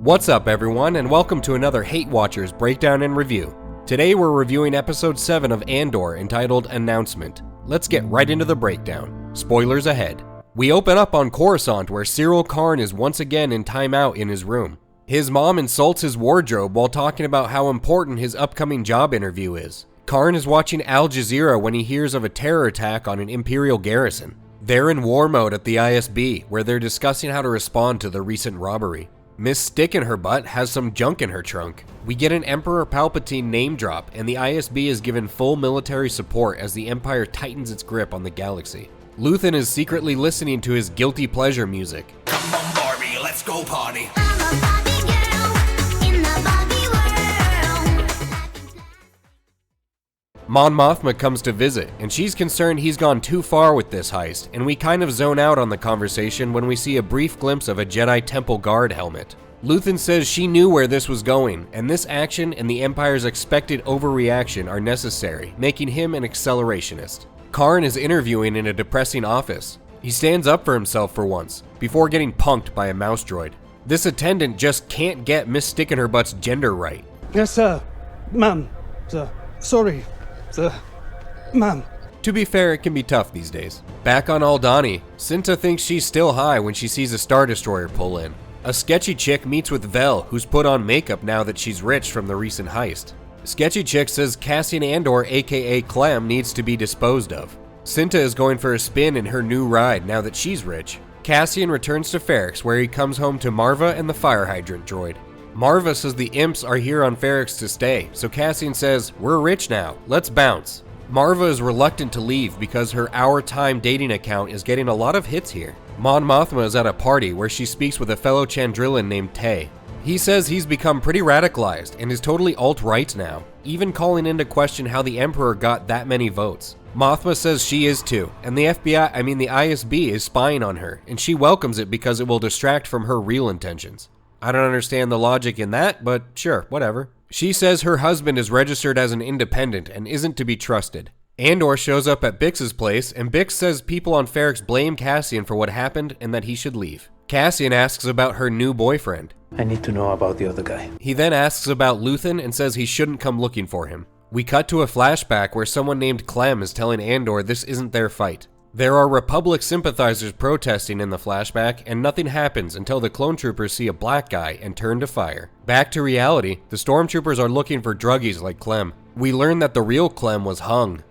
What's up everyone, and welcome to another Hate Watchers Breakdown and Review. Today we're reviewing episode 7 of Andor entitled Announcement. Let's get right into the breakdown. Spoilers ahead. We open up on Coruscant where Cyril Karn is once again in timeout in his room. His mom insults his wardrobe while talking about how important his upcoming job interview is. Karn is watching Al Jazeera when he hears of a terror attack on an Imperial garrison. They're in war mode at the ISB, where they're discussing how to respond to the recent robbery. Miss Stick-in-Her-Butt has some junk in her trunk. We get an Emperor Palpatine name drop, and the ISB is given full military support as the Empire tightens its grip on the galaxy. Luthen is secretly listening to his guilty pleasure music. Come on, Barbie, let's go party. Mon Mothma comes to visit, and she's concerned he's gone too far with this heist, and we kind of zone out on the conversation when we see a brief glimpse of a Jedi Temple Guard helmet. Luthen says she knew where this was going, and this action and the Empire's expected overreaction are necessary, making him an accelerationist. Karn is interviewing in a depressing office. He stands up for himself for once, before getting punked by a mouse droid. This attendant just can't get Miss Stick-in-Her-Butt's gender right. Yes, sir. Ma'am. Sir. Sorry. Ma'am. To be fair, it can be tough these days. Back on Aldhani, Cinta thinks she's still high when she sees a Star Destroyer pull in. A sketchy chick meets with Vel, who's put on makeup now that she's rich from the recent heist. Sketchy chick says Cassian Andor AKA Clem needs to be disposed of. Cinta is going for a spin in her new ride now that she's rich. Cassian returns to Ferrix, where he comes home to Marva and the fire hydrant droid. Marva says the imps are here on Ferrix to stay, so Cassian says, "We're rich now, let's bounce." Marva is reluctant to leave because her Our Time dating account is getting a lot of hits here. Mon Mothma is at a party where she speaks with a fellow Chandrillan named Tay. He says he's become pretty radicalized and is totally alt-right now, even calling into question how the Emperor got that many votes. Mothma says she is too, and the ISB is spying on her, and she welcomes it because it will distract from her real intentions. I don't understand the logic in that, but sure, whatever. She says her husband is registered as an independent and isn't to be trusted. Andor shows up at Bix's place, and Bix says people on Ferrix blame Cassian for what happened and that he should leave. Cassian asks about her new boyfriend. I need to know about the other guy. He then asks about Luthen and says he shouldn't come looking for him. We cut to a flashback where someone named Clem is telling Andor this isn't their fight. There are Republic sympathizers protesting in the flashback, and nothing happens until the clone troopers see a black guy and turn to fire. Back to reality, the stormtroopers are looking for druggies like Clem. We learn that the real Clem was hung.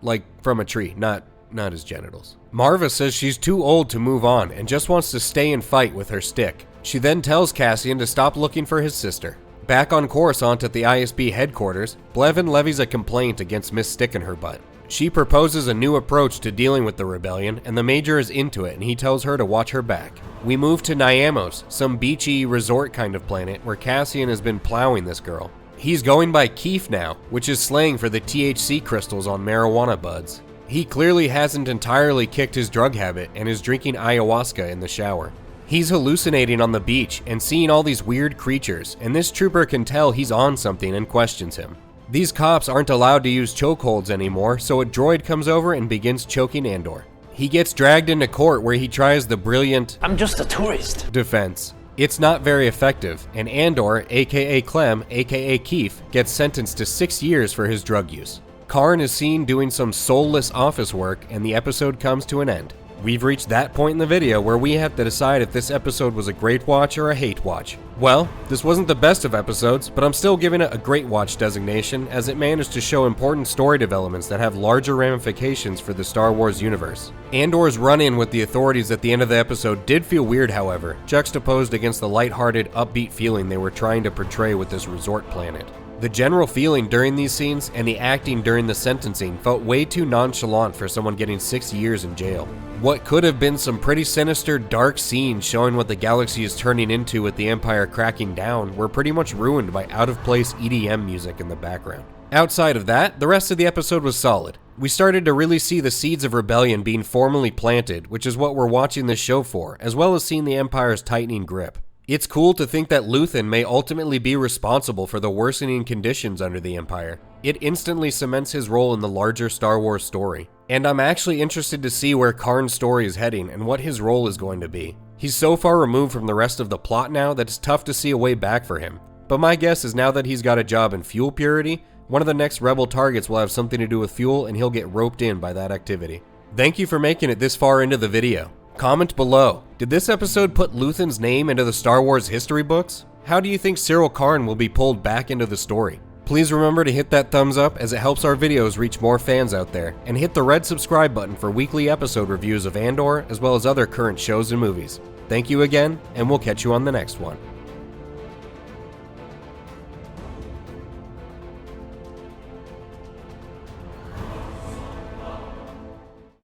Like, from a tree, not his genitals. Marva says she's too old to move on and just wants to stay and fight with her stick. She then tells Cassian to stop looking for his sister. Back on Coruscant at the ISB headquarters, Blevin levies a complaint against Miss Stick-in-Her-Butt. She proposes a new approach to dealing with the rebellion, and the Major is into it, and he tells her to watch her back. We move to Niamos, some beachy resort kind of planet where Cassian has been plowing this girl. He's going by Keef now, which is slang for the THC crystals on marijuana buds. He clearly hasn't entirely kicked his drug habit and is drinking ayahuasca in the shower. He's hallucinating on the beach and seeing all these weird creatures, and this trooper can tell he's on something and questions him. These cops aren't allowed to use chokeholds anymore, so a droid comes over and begins choking Andor. He gets dragged into court where he tries the brilliant I'm just a tourist defense. It's not very effective, and Andor, aka Clem, aka Keef, gets sentenced to 6 years for his drug use. Karn is seen doing some soulless office work, and the episode comes to an end. We've reached that point in the video where we have to decide if this episode was a great watch or a hate watch. Well, this wasn't the best of episodes, but I'm still giving it a great watch designation as it managed to show important story developments that have larger ramifications for the Star Wars universe. Andor's run-in with the authorities at the end of the episode did feel weird, however, juxtaposed against the lighthearted, upbeat feeling they were trying to portray with this resort planet. The general feeling during these scenes and the acting during the sentencing felt way too nonchalant for someone getting 6 years in jail. What could have been some pretty sinister, dark scenes showing what the galaxy is turning into with the Empire cracking down were pretty much ruined by out-of-place EDM music in the background. Outside of that, the rest of the episode was solid. We started to really see the seeds of rebellion being formally planted, which is what we're watching this show for, as well as seeing the Empire's tightening grip. It's cool to think that Luthen may ultimately be responsible for the worsening conditions under the Empire. It instantly cements his role in the larger Star Wars story. And I'm actually interested to see where Karn's story is heading and what his role is going to be. He's so far removed from the rest of the plot now that it's tough to see a way back for him. But my guess is now that he's got a job in fuel purity, one of the next rebel targets will have something to do with fuel and he'll get roped in by that activity. Thank you for making it this far into the video. Comment below, did this episode put Luthen's name into the Star Wars history books? How do you think Cyril Karn will be pulled back into the story? Please remember to hit that thumbs up as it helps our videos reach more fans out there, and hit the red subscribe button for weekly episode reviews of Andor as well as other current shows and movies. Thank you again, and we'll catch you on the next one.